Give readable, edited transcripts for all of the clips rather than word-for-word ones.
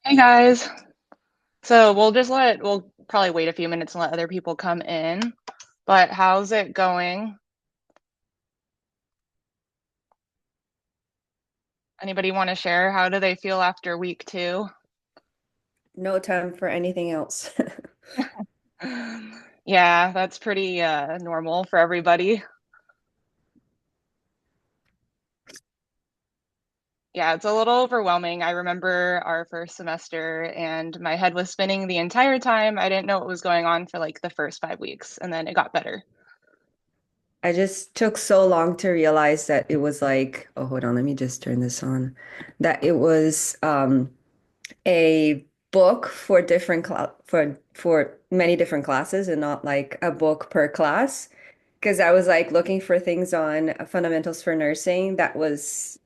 Hey guys. So we'll probably wait a few minutes and let other people come in. But how's it going? Anybody want to share? How do they feel after week two? No time for anything else. Yeah, that's pretty normal for everybody. Yeah, it's a little overwhelming. I remember our first semester and my head was spinning the entire time. I didn't know what was going on for like the first 5 weeks, and then it got better. I just took so long to realize that it was like, oh, hold on, let me just turn this on. That it was a book for different cla for many different classes and not like a book per class. Because I was like looking for things on fundamentals for nursing. I was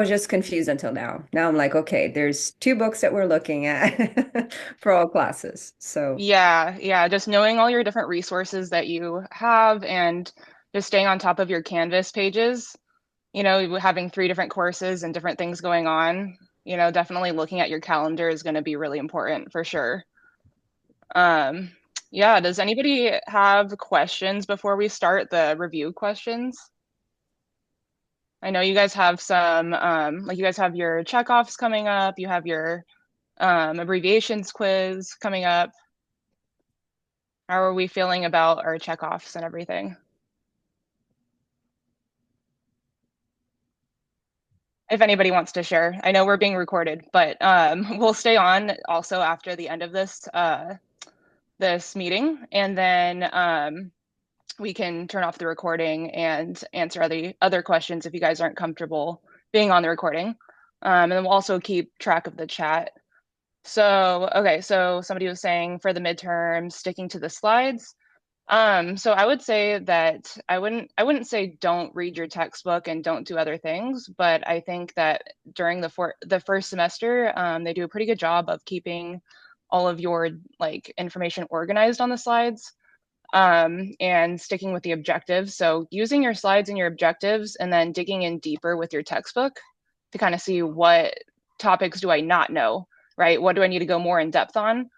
just confused until now. Now I'm like, okay, there's two books that we're looking at for all classes. So Yeah, just knowing all your different resources that you have and just staying on top of your Canvas pages, having three different courses and different things going on, definitely looking at your calendar is going to be really important for sure. Um, yeah, does anybody have questions before we start the review questions? I know you guys have some, like you guys have your checkoffs coming up, you have your abbreviations quiz coming up. How are we feeling about our checkoffs and everything? If anybody wants to share, I know we're being recorded, but we'll stay on also after the end of this meeting, and then we can turn off the recording and answer other questions if you guys aren't comfortable being on the recording. And then we'll also keep track of the chat. So, okay, so somebody was saying for the midterm, sticking to the slides. So I would say that I wouldn't say don't read your textbook and don't do other things, but I think that during the first semester, they do a pretty good job of keeping all of your like information organized on the slides, and sticking with the objectives. So using your slides and your objectives, and then digging in deeper with your textbook to kind of see what topics do I not know, right? What do I need to go more in depth on?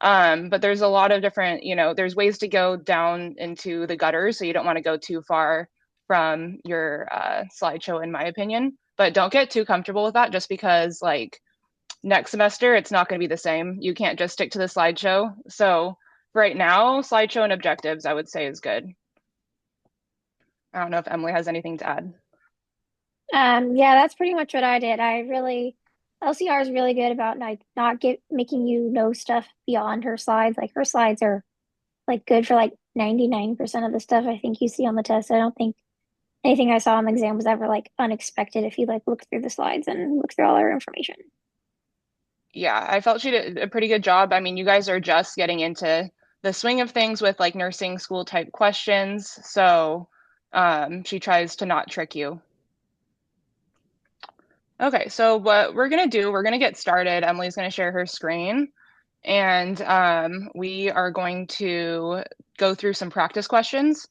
But there's a lot of different, there's ways to go down into the gutters, so you don't want to go too far from your slideshow, in my opinion. But don't get too comfortable with that just because, like, next semester, it's not going to be the same. You can't just stick to the slideshow. So, right now, slideshow and objectives, I would say, is good. I don't know if Emily has anything to add. Yeah, that's pretty much what I did. LCR is really good about like not get making you know stuff beyond her slides. Like her slides are like good for like 99% of the stuff I think you see on the test. I don't think anything I saw on the exam was ever like unexpected if you like look through the slides and look through all her information. Yeah, I felt she did a pretty good job. I mean, you guys are just getting into the swing of things with like nursing school type questions. So, she tries to not trick you. Okay, so what we're gonna do, we're gonna get started. Emily's gonna share her screen, and we are going to go through some practice questions.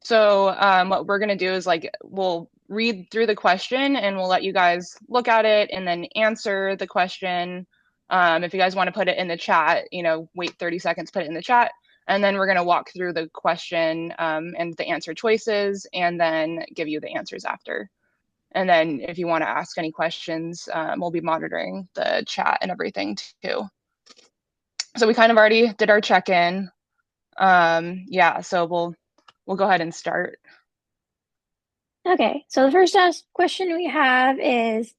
So what we're gonna do is like we'll read through the question and we'll let you guys look at it and then answer the question. If you guys want to put it in the chat, wait 30 seconds, put it in the chat, and then we're gonna walk through the question and the answer choices, and then give you the answers after. And then if you want to ask any questions, we'll be monitoring the chat and everything too. So we kind of already did our check-in. Yeah, so we'll go ahead and start. Okay, so the first question we have is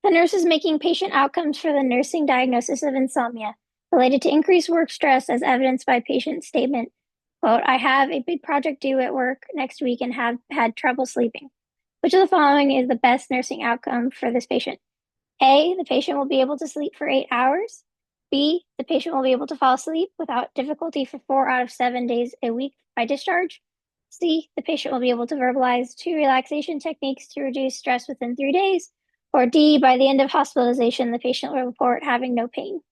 the nurse is making patient outcomes for the nursing diagnosis of insomnia related to increased work stress as evidenced by patient statement. Quote, I have a big project due at work next week and have had trouble sleeping. Which of the following is the best nursing outcome for this patient? A, the patient will be able to sleep for 8 hours. B, the patient will be able to fall asleep without difficulty for 4 out of 7 days a week by discharge. C, the patient will be able to verbalize 2 relaxation techniques to reduce stress within 3 days. Or D, by the end of hospitalization, the patient will report having no pain.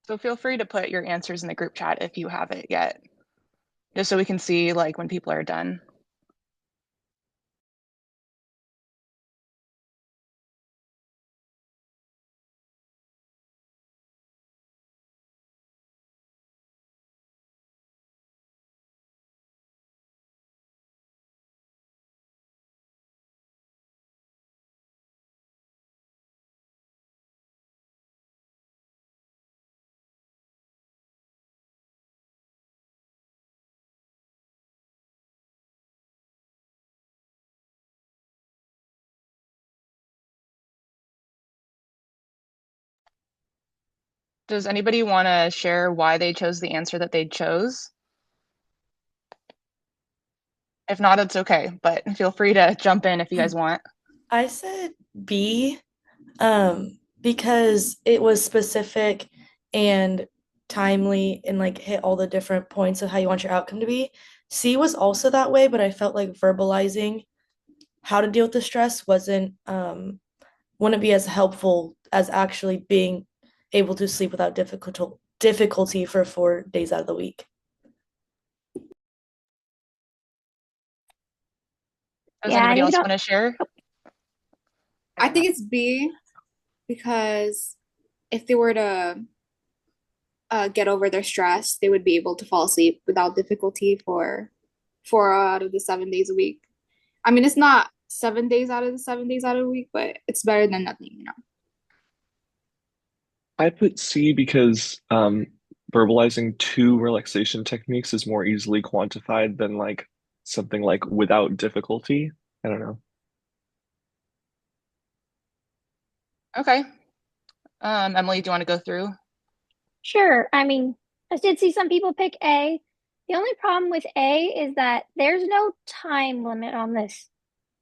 So feel free to put your answers in the group chat if you have it yet, just so we can see like when people are done. Does anybody want to share why they chose the answer that they chose? If not, it's okay, but feel free to jump in if you guys want. I said B, because it was specific and timely and like hit all the different points of how you want your outcome to be. C was also that way, but I felt like verbalizing how to deal with the stress wouldn't be as helpful as actually being able to sleep without difficulty for 4 days out of the week. Does Yeah, anybody and if you else don't, want to share? I think it's B because if they were to get over their stress, they would be able to fall asleep without difficulty for 4 out of the 7 days a week. I mean, it's not 7 days out of the 7 days out of the week, but it's better than nothing, you know. I put C because verbalizing two relaxation techniques is more easily quantified than like something like without difficulty. I don't know. Okay. Emily, do you want to go through? sure. I mean, I did see some people pick A. The only problem with A is that there's no time limit on this.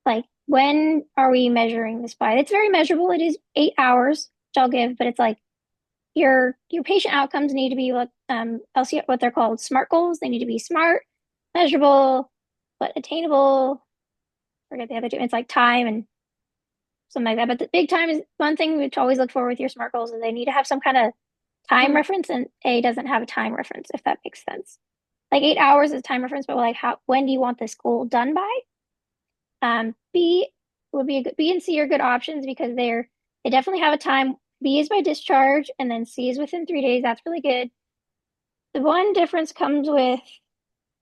Like, when are we measuring this by? It's very measurable. It is 8 hours, which I'll give, but it's like your patient outcomes need to be what they're called SMART goals. They need to be smart, measurable, but attainable. Forget the other two. It's like time and something like that. But the big time is one thing we always look for with your SMART goals is they need to have some kind of time reference, and A doesn't have a time reference, if that makes sense. Like 8 hours is time reference, but like when do you want this goal done by? B would be a good, B and C are good options because they definitely have a time. B is by discharge, and then C is within 3 days. That's really good. The one difference comes with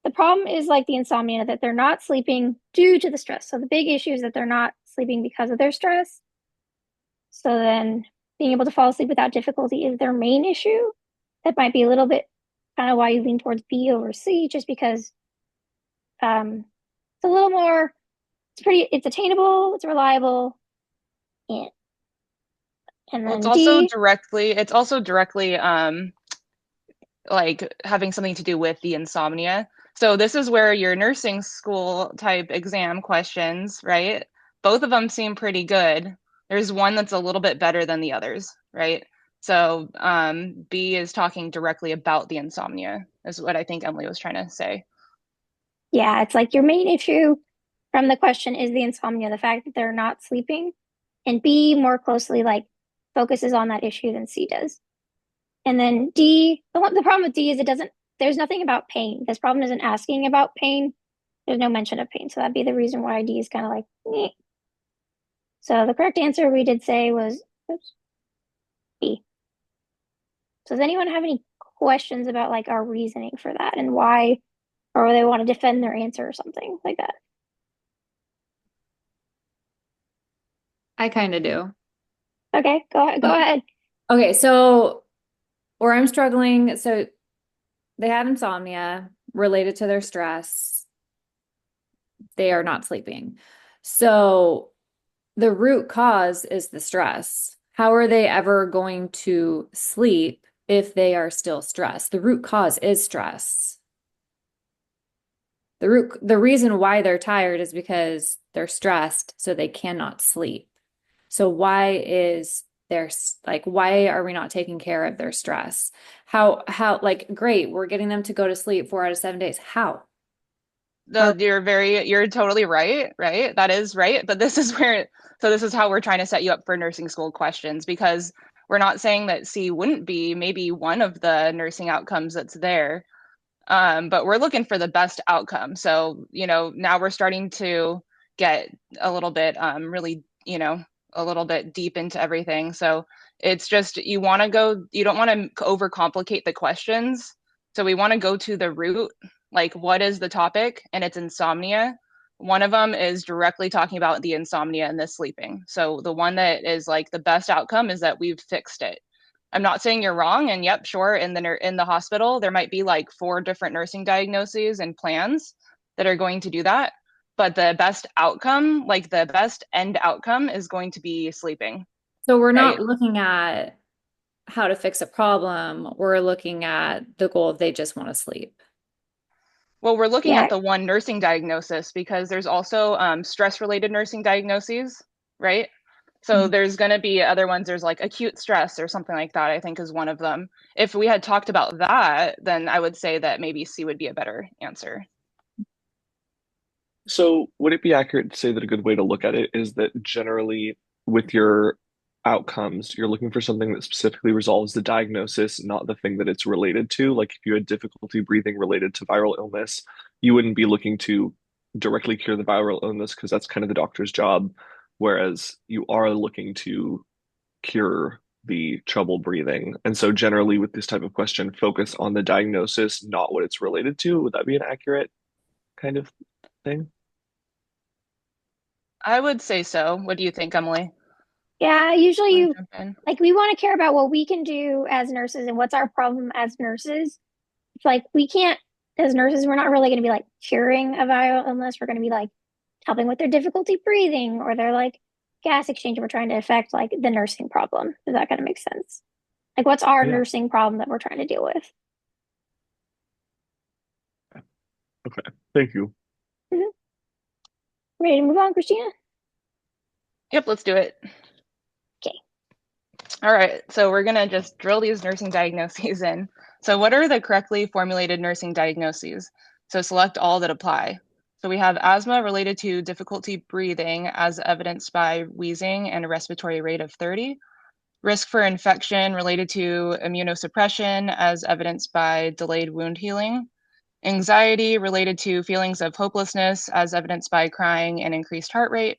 the problem is like the insomnia that they're not sleeping due to the stress. So the big issue is that they're not sleeping because of their stress. So then being able to fall asleep without difficulty is their main issue. That might be a little bit kind of why you lean towards B over C, just because it's a little more, it's attainable, it's reliable, and, and Well, then D, it's also directly like having something to do with the insomnia. So this is where your nursing school type exam questions, right? Both of them seem pretty good. There's one that's a little bit better than the others, right? So B is talking directly about the insomnia, is what I think Emily was trying to say. yeah, it's like your main issue from the question is the insomnia, the fact that they're not sleeping, and B more closely like focuses on that issue than C does. And then D, the problem with D is there's nothing about pain. This problem isn't asking about pain. There's no mention of pain. So that'd be the reason why D is kind of like, meh. So the correct answer we did say was B. So does anyone have any questions about like our reasoning for that and why, or they want to defend their answer or something like that? I kind of do. Okay, go ahead. Okay, so where I'm struggling, so they have insomnia related to their stress. They are not sleeping. So the root cause is the stress. How are they ever going to sleep if they are still stressed? The root cause is stress. The reason why they're tired is because they're stressed, so they cannot sleep. So why are we not taking care of their stress? Like, great, we're getting them to go to sleep 4 out of 7 days. How? You're totally right, right? That is right. But this is how we're trying to set you up for nursing school questions, because we're not saying that C wouldn't be maybe one of the nursing outcomes that's there. But we're looking for the best outcome. So, now we're starting to get a little bit really, a little bit deep into everything. So it's just you don't want to overcomplicate the questions. So we want to go to the root, like what is the topic? And it's insomnia. One of them is directly talking about the insomnia and the sleeping. So the one that is like the best outcome is that we've fixed it. I'm not saying you're wrong. And yep, sure, in the hospital, there might be like 4 different nursing diagnoses and plans that are going to do that. But the best outcome, like the best end outcome, is going to be sleeping. So we're Right? not looking at how to fix a problem. We're looking at the goal of they just want to sleep. Well, we're looking Yeah. at the one nursing diagnosis because there's also stress-related nursing diagnoses, right? So there's going to be other ones. There's like acute stress or something like that, I think is one of them. If we had talked about that, then I would say that maybe C would be a better answer. So, would it be accurate to say that a good way to look at it is that generally with your outcomes, you're looking for something that specifically resolves the diagnosis, not the thing that it's related to? Like if you had difficulty breathing related to viral illness, you wouldn't be looking to directly cure the viral illness because that's kind of the doctor's job, whereas you are looking to cure the trouble breathing. And so generally with this type of question, focus on the diagnosis, not what it's related to. Would that be an accurate kind of thing? I would say so. What do you think, Emily? Yeah, usually Want to you jump in? like we want to care about what we can do as nurses and what's our problem as nurses. It's like we can't, as nurses, we're not really going to be like curing a viral illness. We're going to be like helping with their difficulty breathing or their like gas exchange. We're trying to affect like the nursing problem. Is that going to make sense? Like, what's our Yeah. nursing problem that we're trying to deal with? Okay. Thank you. Mhm. Ready to move on, Christina? Yep, let's do it. Okay. All right, so we're going to just drill these nursing diagnoses in. So what are the correctly formulated nursing diagnoses? So select all that apply. So we have asthma related to difficulty breathing as evidenced by wheezing and a respiratory rate of 30. Risk for infection related to immunosuppression as evidenced by delayed wound healing. Anxiety related to feelings of hopelessness as evidenced by crying and increased heart rate.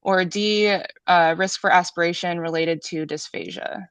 Or D, risk for aspiration related to dysphagia.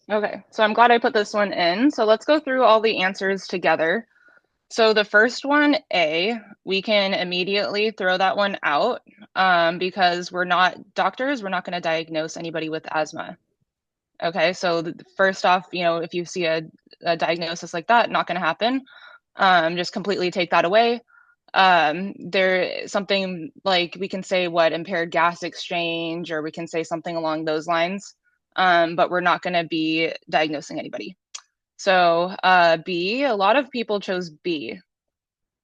Okay, so I'm glad I put this one in. So let's go through all the answers together. So the first one, A, we can immediately throw that one out because we're not doctors, we're not going to diagnose anybody with asthma. Okay, so first off, if you see a diagnosis like that, not going to happen. Just completely take that away. There something like we can say what impaired gas exchange, or we can say something along those lines. But we're not going to be diagnosing anybody. So B, a lot of people chose B.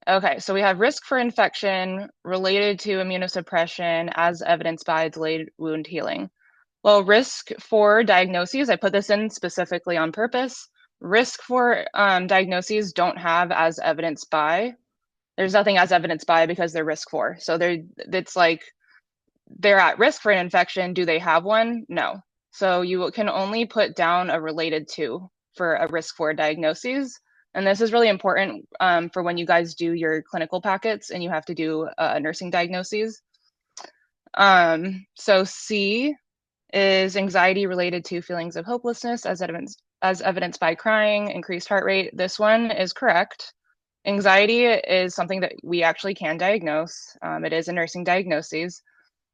Okay, so we have risk for infection related to immunosuppression as evidenced by delayed wound healing. Well, risk for diagnoses, I put this in specifically on purpose. Risk for diagnoses don't have as evidenced by. There's nothing as evidenced by because they're risk for. So it's like they're at risk for an infection. Do they have one? No. So you can only put down a related to for a risk for diagnoses. And this is really important for when you guys do your clinical packets and you have to do nursing diagnoses. So C is anxiety related to feelings of hopelessness as evidenced by crying, increased heart rate. This one is correct. Anxiety is something that we actually can diagnose. It is a nursing diagnosis,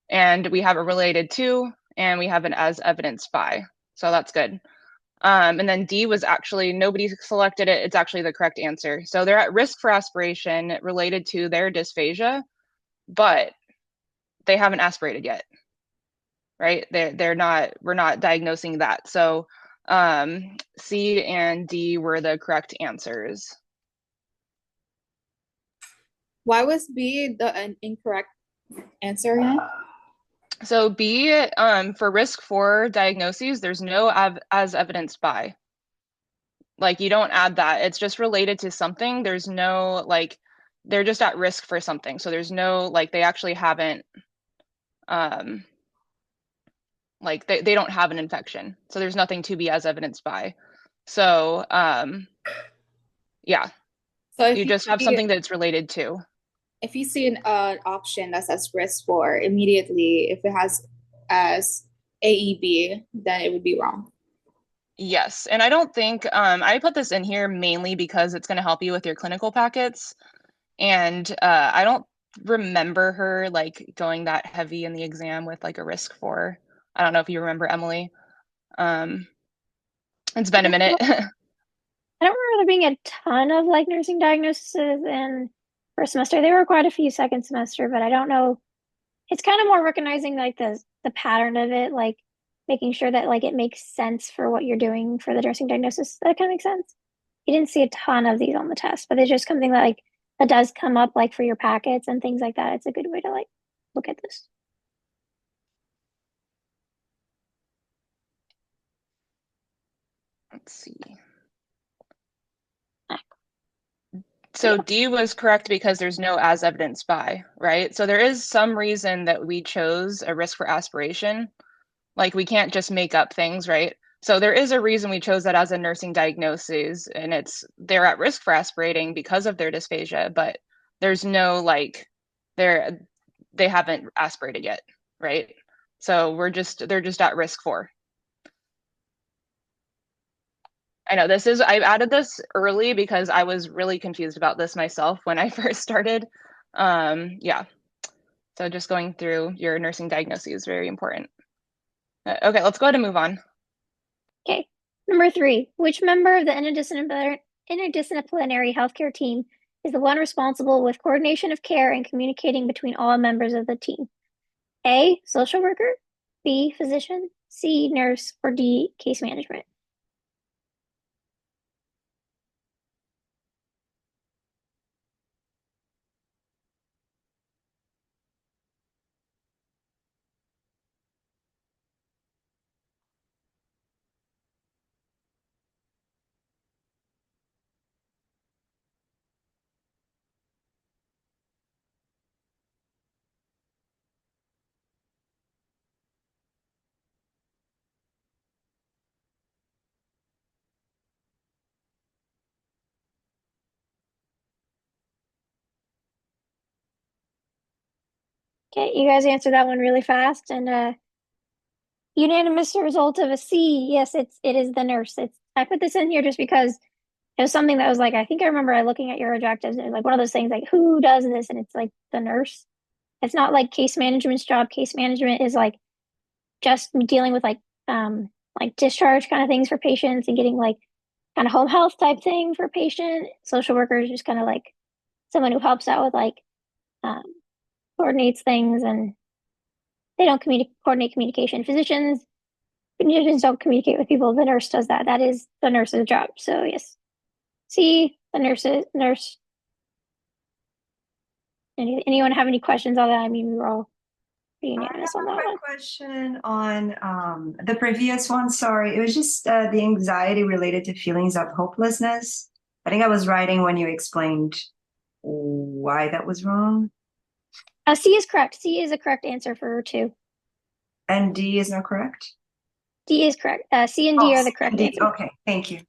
and we have a related to, and we have an as evidenced by. So that's good. And then D was actually, nobody selected it. It's actually the correct answer. So they're at risk for aspiration related to their dysphagia, but they haven't aspirated yet, right? We're not diagnosing that. So C and D were the correct answers. Why was B the incorrect answer again? So B, for risk for diagnoses, there's no as evidenced by. Like you don't add that. It's just related to something. There's no like they're just at risk for something. So there's no like they actually haven't like they don't have an infection. So there's nothing to be as evidenced by. So yeah. So if You just have something that it's related to. if you see an option that says risk for, immediately if it has as AEB, then it would be wrong. Yes, and I don't think I put this in here mainly because it's going to help you with your clinical packets, and I don't remember her like going that heavy in the exam with like a risk for. I don't know if you remember, Emily. It's been a minute. I don't remember there being a ton of like nursing diagnoses in first semester. There were quite a few second semester, but I don't know. It's kind of more recognizing like the pattern of it, like making sure that like it makes sense for what you're doing for the nursing diagnosis. That kind of makes sense. You didn't see a ton of these on the test, but it's just something that like that does come up like for your packets and things like that. It's a good way to like look at this. Let's see. So D was correct because there's no as evidenced by, right? So there is some reason that we chose a risk for aspiration. Like we can't just make up things, right? So there is a reason we chose that as a nursing diagnosis, and they're at risk for aspirating because of their dysphagia, but there's no like they haven't aspirated yet, right? So they're just at risk for. I know I added this early because I was really confused about this myself when I first started. Yeah. So just going through your nursing diagnosis is very important. Okay, let's go ahead and move on. Okay. Number 3, which member of the interdisciplinary healthcare team is the one responsible with coordination of care and communicating between all members of the team? A, social worker, B, physician, C, nurse, or D, case management. Okay, you guys answered that one really fast, and unanimous result of a C. Yes, it is the nurse. I put this in here just because it was something that was like I think I remember looking at your objectives and it was like one of those things like who does this, and it's like the nurse. It's not like case management's job. Case management is like just dealing with like discharge kind of things for patients and getting like kind of home health type thing for patient. Social workers just kind of like someone who helps out with like um, coordinates things, and they don't coordinate communication. Physicians don't communicate with people. The nurse does that. That is the nurse's job. So yes. C, the nurse. Anyone have any questions on that? I mean, we were all pretty unanimous on that one. I have a quick question on the previous one. Sorry, it was just the anxiety related to feelings of hopelessness. I think I was writing when you explained why that was wrong. C is correct. C is a correct answer for 2. And D is not correct? D is correct. C and D Oh, are the C and correct D. answer. Okay, thank you.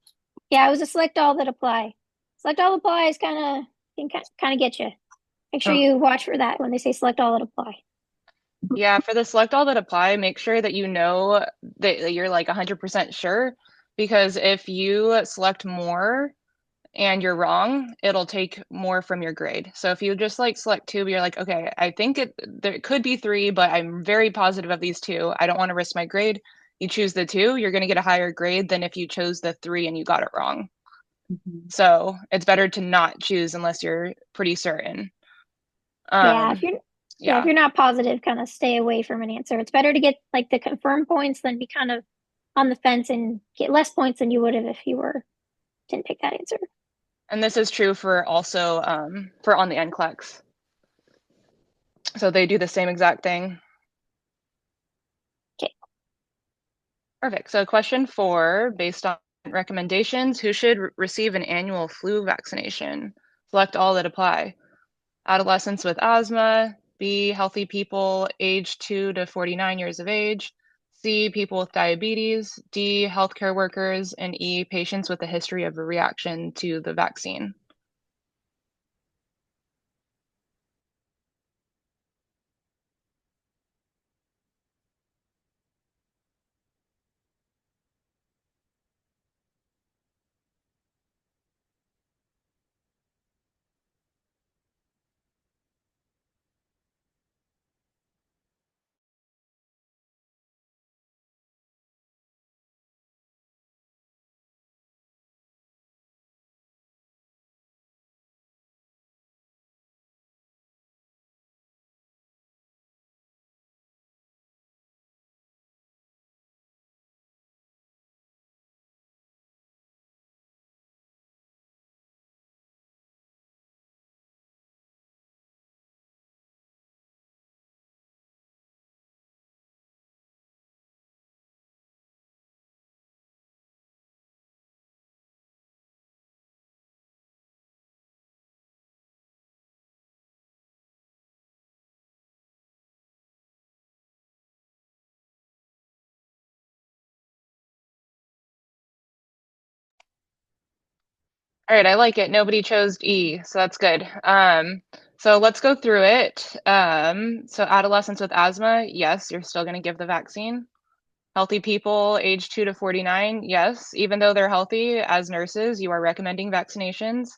Yeah, it was a select all that apply. Select all applies kind of get you. Make sure Okay. you watch for that when they say select all that apply. Yeah, for the select all that apply, make sure that you know that you're like 100% sure, because if you select more and you're wrong, it'll take more from your grade. So if you just like select 2, but you're like, okay, I think there could be 3, but I'm very positive of these 2. I don't want to risk my grade. You choose the 2, you're going to get a higher grade than if you chose the 3 and you got it wrong. Mhm. So it's better to not choose unless you're pretty certain. Yeah, if Yeah. you're not positive, kind of stay away from an answer. It's better to get like the confirmed points than be kind of on the fence and get less points than you would have if you didn't pick that answer. And this is true for also for on the NCLEX. So they do the same exact thing. Okay. Perfect. So question 4, based on recommendations, who should receive an annual flu vaccination? Select all that apply. Adolescents with asthma, B, healthy people aged 2 to 49 years of age, C, people with diabetes, D, healthcare workers, and E, patients with a history of a reaction to the vaccine. All right, I like it. Nobody chose E, so that's good. So let's go through it. So adolescents with asthma, yes, you're still going to give the vaccine. Healthy people age 2 to 49, yes, even though they're healthy, as nurses, you are recommending vaccinations.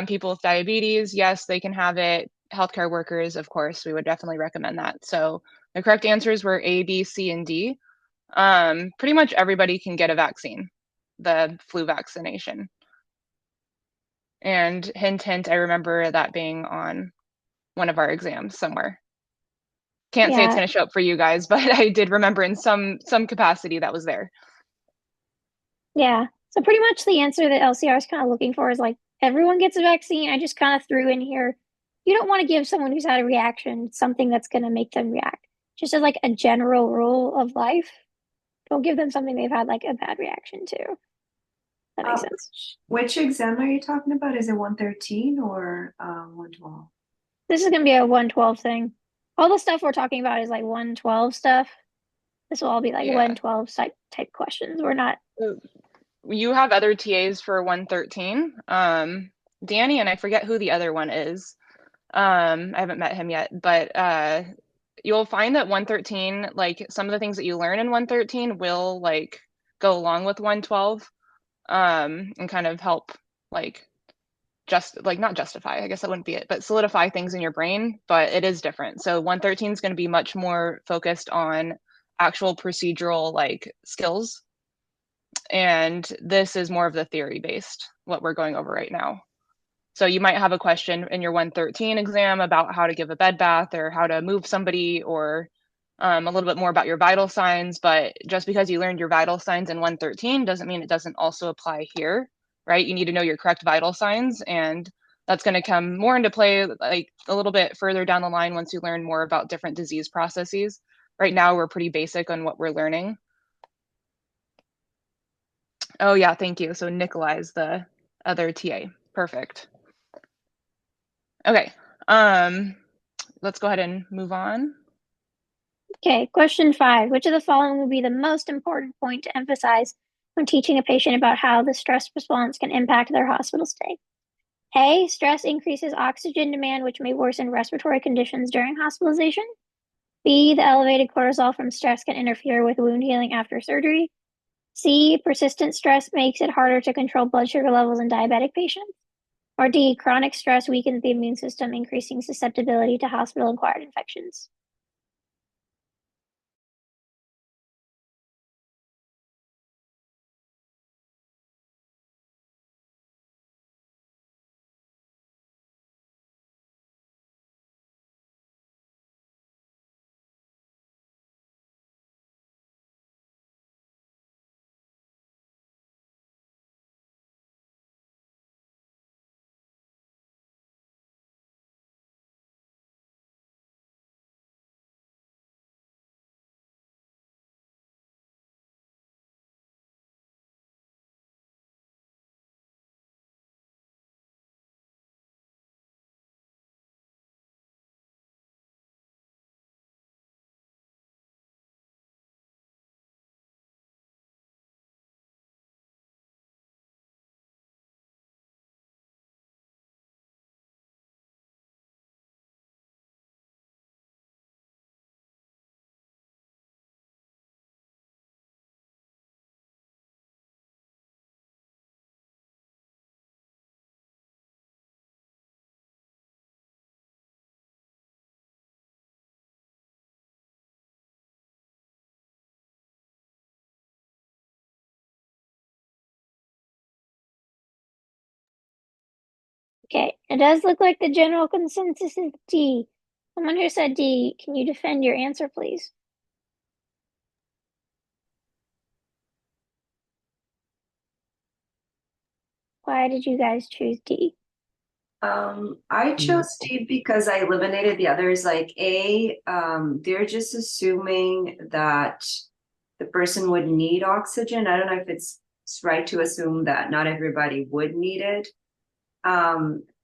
People with diabetes, yes, they can have it. Healthcare workers, of course, we would definitely recommend that. So the correct answers were A, B, C, and D. Pretty much everybody can get a vaccine, the flu vaccination. And hint, hint, I remember that being on one of our exams somewhere. Can't say it's Yeah, going to show up for you guys, but I did remember in some capacity that was there. yeah. So pretty much the answer that LCR is kind of looking for is like everyone gets a vaccine. I just kind of threw in here. You don't want to give someone who's had a reaction something that's going to make them react. Just as like a general rule of life, don't give them something they've had like a bad reaction to. That makes sense. Which exam are you talking about? Is it 113 or 112? This is going to be a 112 thing. All the stuff we're talking about is like 112 stuff. This will all be like Yeah. 112 type questions. We're not. You have other TAs for 113. Danny, and I forget who the other one is. I haven't met him yet, but you'll find that 113, like some of the things that you learn in 113 will like go along with 112, and kind of help like just like not justify, I guess that wouldn't be it, but solidify things in your brain, but it is different. So 113 is going to be much more focused on actual procedural like skills, and this is more of the theory based, what we're going over right now. So you might have a question in your 113 exam about how to give a bed bath or how to move somebody, or a little bit more about your vital signs. But just because you learned your vital signs in 113 doesn't mean it doesn't also apply here, right? You need to know your correct vital signs, and that's going to come more into play like a little bit further down the line once you learn more about different disease processes. Right now, we're pretty basic on what we're learning. Oh yeah, thank you. So Nikolai's the other TA. Perfect. Okay. Let's go ahead and move on. Okay, question 5. Which of the following would be the most important point to emphasize when teaching a patient about how the stress response can impact their hospital stay? A, stress increases oxygen demand, which may worsen respiratory conditions during hospitalization. B, the elevated cortisol from stress can interfere with wound healing after surgery. C, persistent stress makes it harder to control blood sugar levels in diabetic patients. Or D, chronic stress weakens the immune system, increasing susceptibility to hospital-acquired infections. Okay, it does look like the general consensus is D. Someone who said D, can you defend your answer, please? Why did you guys choose D? I chose D because I eliminated the others. Like A, they're just assuming that the person would need oxygen. I don't know if it's right to assume that not everybody would need it.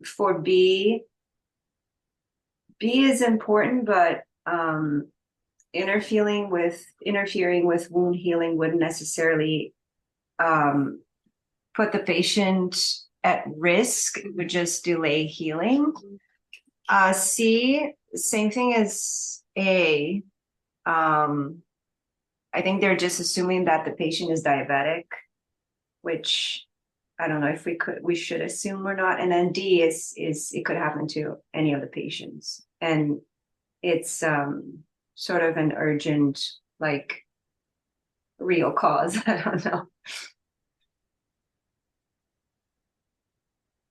For B, B is important, but interfering with wound healing wouldn't necessarily put the patient at risk. It would just delay healing. C, same thing as A. I think they're just assuming that the patient is diabetic, which I don't know if we should assume or not. And then D is it could happen to any of the patients. And it's sort of an urgent, like real cause. I don't know.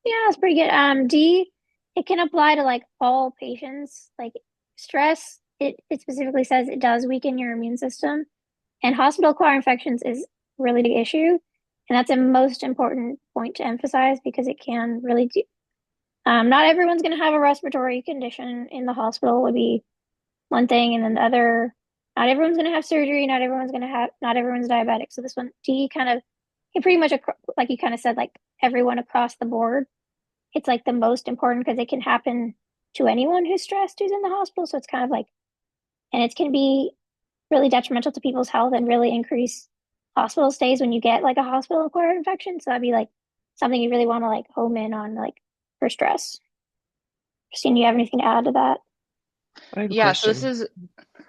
Yeah, that's pretty good. D, it can apply to like all patients. Like stress, it specifically says it does weaken your immune system. And hospital-acquired infections is a really big issue. And that's a most important point to emphasize because it can really do. Not everyone's going to have a respiratory condition in the hospital would be one thing. And then the other, not everyone's going to have surgery. Not everyone's diabetic. So this one, D kind of, it pretty much, like you kind of said, like everyone across the board. It's like the most important because it can happen to anyone who's stressed who's in the hospital. So it's kind of like, and it can be really detrimental to people's health and really increase hospital stays when you get like a hospital acquired infection. So that'd be like something you really want to like home in on like for stress. Christine, do you have anything to add to that? I have a Yeah, so this question. is,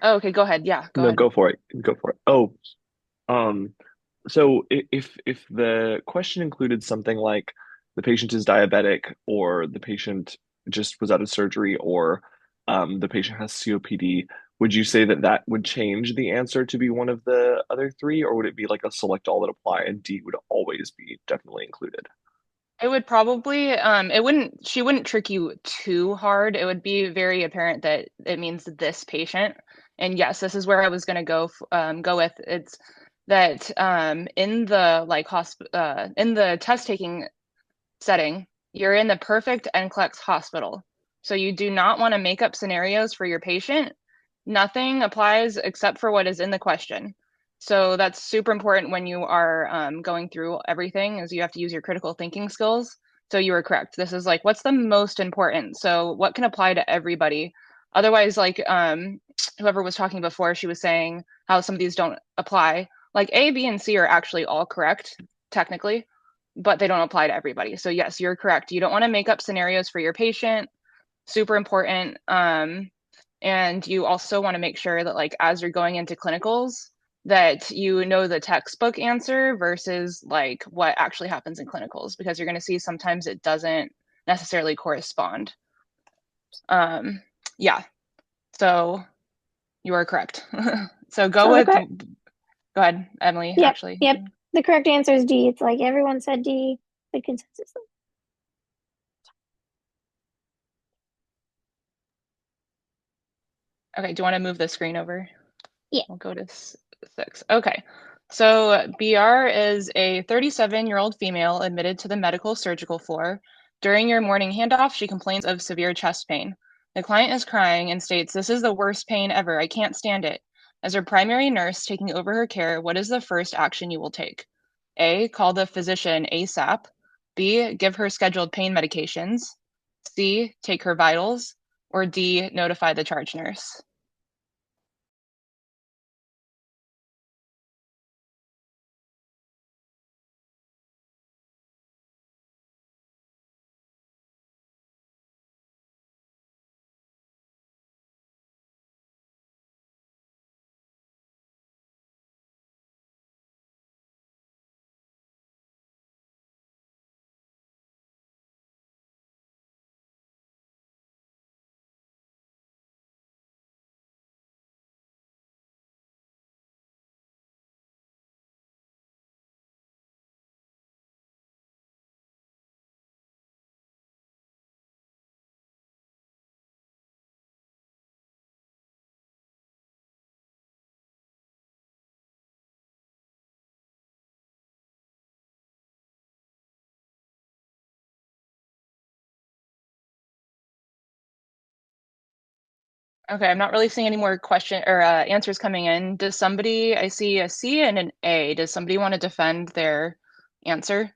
oh, okay, go ahead. Yeah, go No, ahead. go for it. Go for it. Oh, um, so if the question included something like the patient is diabetic, or the patient just was out of surgery, or the patient has COPD, would you say that that would change the answer to be one of the other three, or would it be like a select all that apply and D would always be definitely included? It would probably, she wouldn't trick you too hard. It would be very apparent that it means this patient. And yes, this is where I was going to go with. It's that in the in the test taking setting, you're in the perfect NCLEX hospital. So you do not want to make up scenarios for your patient. Nothing applies except for what is in the question. So that's super important when you are going through everything, is you have to use your critical thinking skills So you were correct. This is like, what's the most important? So what can apply to everybody? Otherwise, like whoever was talking before, she was saying how some of these don't apply. Like A, B, and C are actually all correct, technically, but they don't apply to everybody. So yes, you're correct. You don't want to make up scenarios for your patient. Super important. And you also want to make sure that like as you're going into clinicals, that you know the textbook answer versus like what actually happens in clinicals, because you're going to see sometimes it doesn't necessarily correspond. Yeah, so you are correct. So go So with, go ahead, Emily, yep, actually. yep. The correct answer is D. It's like everyone said D, the consensus. Okay, do you want to move the screen over? Yeah. We'll go to 6. Okay. So BR is a 37-year-old female admitted to the medical surgical floor. During your morning handoff, she complains of severe chest pain. The client is crying and states, "This is the worst pain ever. I can't stand it." As her primary nurse taking over her care, what is the first action you will take? A, call the physician ASAP. B, give her scheduled pain medications. C, take her vitals. Or D, notify the charge nurse. Okay, I'm not really seeing any more question or answers coming in. Does somebody, I see a C and an A. Does somebody want to defend their answer?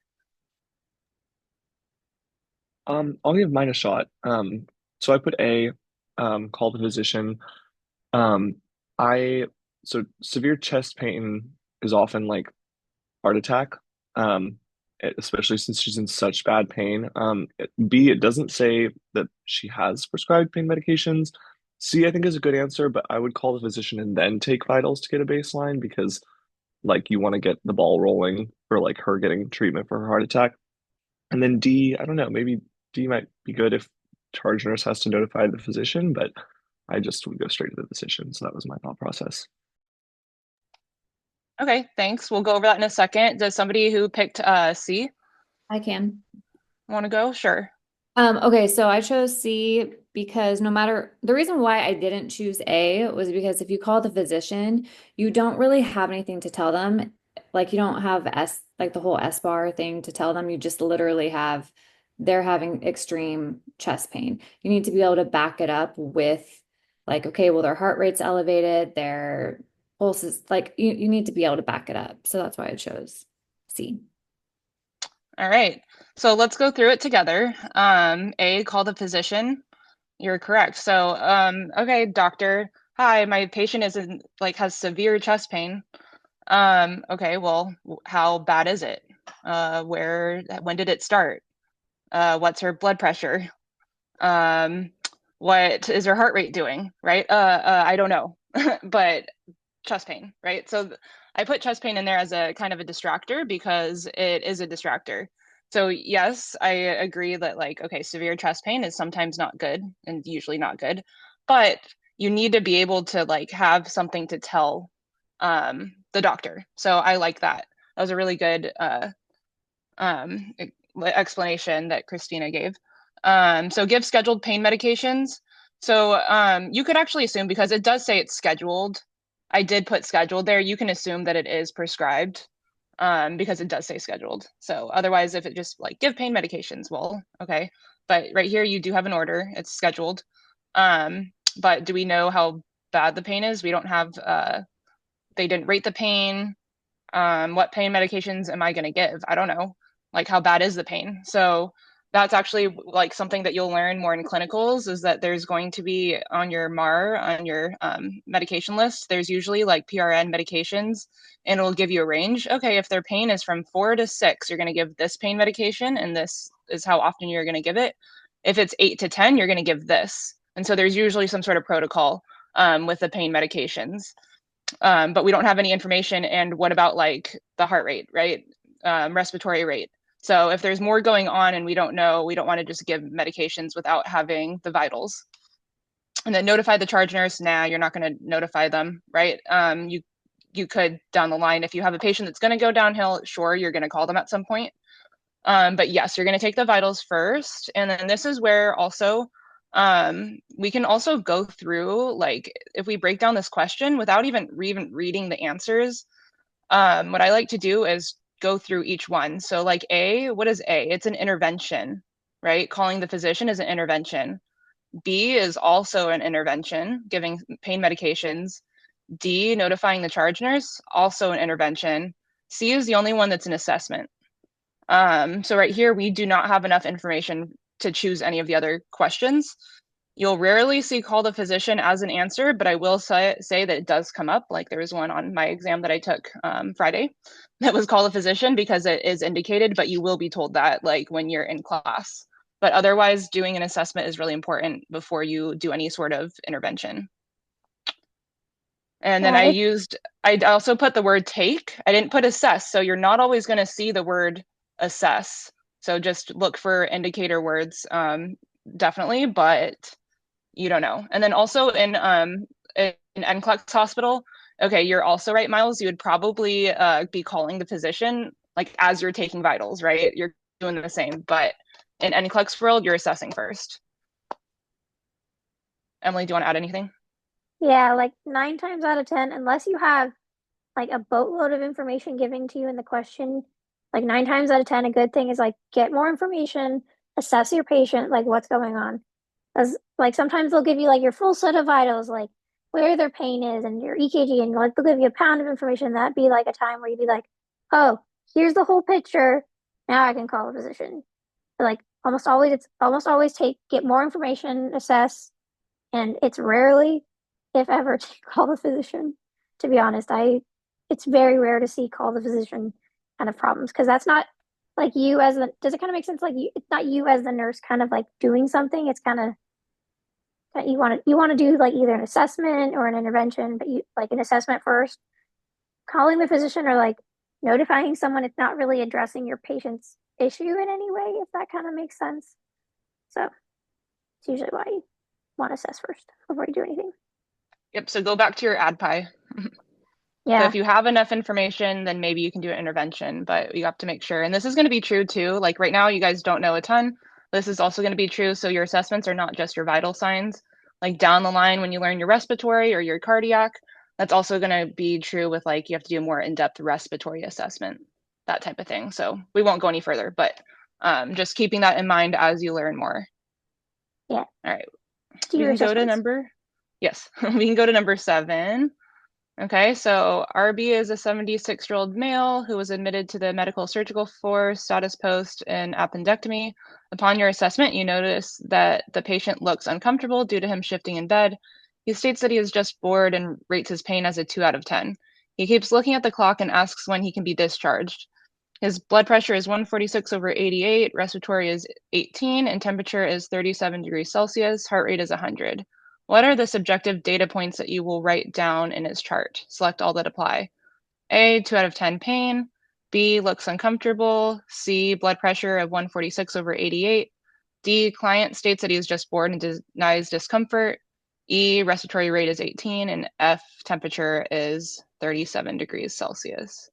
I'll give mine a shot. So I put A, call the physician. Um, I so severe chest pain is often like heart attack. Especially since she's in such bad pain. B, it doesn't say that she has prescribed pain medications. C, I think is a good answer, but I would call the physician and then take vitals to get a baseline because like you want to get the ball rolling for like her getting treatment for her heart attack. And then D, I don't know, maybe D might be good if charge nurse has to notify the physician, but I just would go straight to the physician. So that was my thought process. Okay, thanks. We'll go over that in a second. Does somebody who picked C I can. want to go? Sure. Okay, so I chose C because no matter the reason why I didn't choose A was because if you call the physician, you don't really have anything to tell them. Like you don't have like the whole S bar thing to tell them. You just literally have they're having extreme chest pain. You need to be able to back it up with like, okay, well, their heart rate's elevated, their pulse is like you need to be able to back it up. So that's why I chose C. All right. So let's go through it together. A, call the physician. You're correct. So, okay, doctor. Hi, my patient is in like has severe chest pain. Okay, well, how bad is it? When did it start? What's her blood pressure? Um, what is her heart rate doing? Right? I don't know, but chest pain, right? So I put chest pain in there as a kind of a distractor because it is a distractor. So yes, I agree that like, okay, severe chest pain is sometimes not good and usually not good, but you need to be able to like have something to tell the doctor. So I like that. That was a really good um, explanation that Christina gave. So give scheduled pain medications. So you could actually assume because it does say it's scheduled. I did put scheduled there. You can assume that it is prescribed because it does say scheduled. So otherwise, if it just like give pain medications, well, okay. But right here, you do have an order. It's scheduled. But do we know how bad the pain is? We don't have. They didn't rate the pain. What pain medications am I going to give? I don't know. Like, how bad is the pain? So That's actually like something that you'll learn more in clinicals, is that there's going to be on your MAR, on your medication list, there's usually like PRN medications, and it'll give you a range. Okay, if their pain is from 4 to 6, you're going to give this pain medication, and this is how often you're going to give it. If it's 8 to 10, you're going to give this. And so there's usually some sort of protocol with the pain medications. But we don't have any information. And what about like the heart rate, right? Respiratory rate. So if there's more going on and we don't know, we don't want to just give medications without having the vitals. And then notify the charge nurse. Nah, you're not going to notify them, right? You could down the line, if you have a patient that's going to go downhill, sure, you're going to call them at some point. But yes, you're going to take the vitals first. And then this is where also we can also go through, like, if we break down this question without even reading the answers, what I like to do is go through each one. So like A, what is A? It's an intervention, right? Calling the physician is an intervention. B is also an intervention, giving pain medications. D, notifying the charge nurse, also an intervention. C is the only one that's an assessment. So right here, we do not have enough information to choose any of the other questions. You'll rarely see call the physician as an answer, but I will say that it does come up. Like there was one on my exam that I took Friday that was call the physician, because it is indicated, but you will be told that like when you're in class. But otherwise, doing an assessment is really important before you do any sort of intervention. And then I also put the word take. I didn't put assess. So you're not always going to see the word assess. So just look for indicator words, definitely, but you don't know. And then also in NCLEX hospital, okay, you're also right, Miles. You would probably be calling the physician like as you're taking vitals, right? You're doing the same, but in NCLEX world, you're assessing first. Emily, do you want to add anything? Yeah, like 9 times out of 10, unless you have like a boatload of information given to you in the question, like 9 times out of 10, a good thing is like get more information, assess your patient, like what's going on. Because like sometimes they'll give you like your full set of vitals, like where their pain is and your EKG, and like they'll give you a pound of information. That'd be like a time where you'd be like, oh, here's the whole picture. Now I can call a physician. But, like it's almost always get more information, assess, and it's rarely, if ever, to call the physician. To be honest, it's very rare to see call the physician kind of problems, because that's not like you as the, does it kind of make sense? Like it's not you as the nurse kind of like doing something. It's kind of that you want to do like either an assessment or an intervention, but you like an assessment first. Calling the physician or like notifying someone, it's not really addressing your patient's issue in any way, if that kind of makes sense. So it's usually why you want to assess first before you do anything. Yep. So go back to your AdPi. So Yeah. if you have enough information, then maybe you can do an intervention, but you have to make sure. And this is going to be true too. Like right now, you guys don't know a ton. This is also going to be true. So your assessments are not just your vital signs. Like down the line, when you learn your respiratory or your cardiac, that's also going to be true with like you have to do a more in-depth respiratory assessment, that type of thing. So we won't go any further, but just keeping that in mind as you learn more. Yeah. All right. Do We your can go to assessments. yes, we can go to number 7. Okay, so RB is a 76-year-old male who was admitted to the medical surgical floor, status post, and appendectomy. Upon your assessment, you notice that the patient looks uncomfortable due to him shifting in bed. He states that he is just bored and rates his pain as a 2 out of 10. He keeps looking at the clock and asks when he can be discharged. His blood pressure is 146/88, respiratory is 18, and temperature is 37 degrees Celsius, heart rate is 100. What are the subjective data points that you will write down in his chart? Select all that apply. A, 2 out of 10 pain. B, looks uncomfortable. C, blood pressure of 146/88. D, client states that he is just bored and denies discomfort. E, respiratory rate is 18. And F, temperature is 37 degrees Celsius.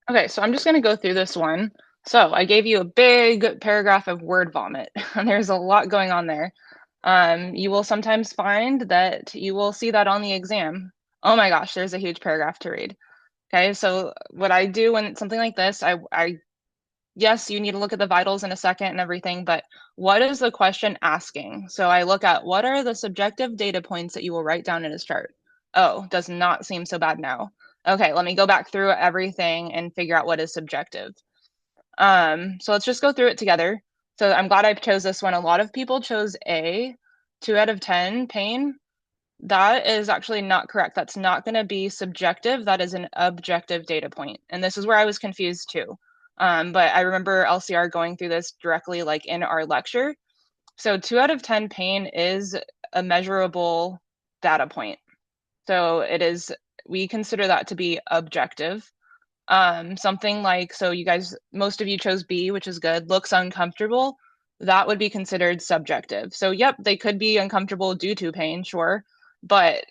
Okay, so I'm just going to go through this one. So I gave you a big paragraph of word vomit, and there's a lot going on there. You will sometimes find that you will see that on the exam. Oh my gosh, there's a huge paragraph to read. Okay, so what I do when it's something like this, yes, you need to look at the vitals in a second and everything, but what is the question asking? So I look at what are the subjective data points that you will write down in a chart? Oh, does not seem so bad now. Okay, let me go back through everything and figure out what is subjective. So let's just go through it together. So I'm glad I chose this one. A lot of people chose A, 2 out of 10 pain. That is actually not correct. That's not going to be subjective. That is an objective data point. And this is where I was confused too. But I remember LCR going through this directly like in our lecture. So 2 out of 10 pain is a measurable data point. So we consider that to be objective. Something like, so you guys, most of you chose B, which is good, looks uncomfortable. That would be considered subjective. So yep, they could be uncomfortable due to pain, sure, but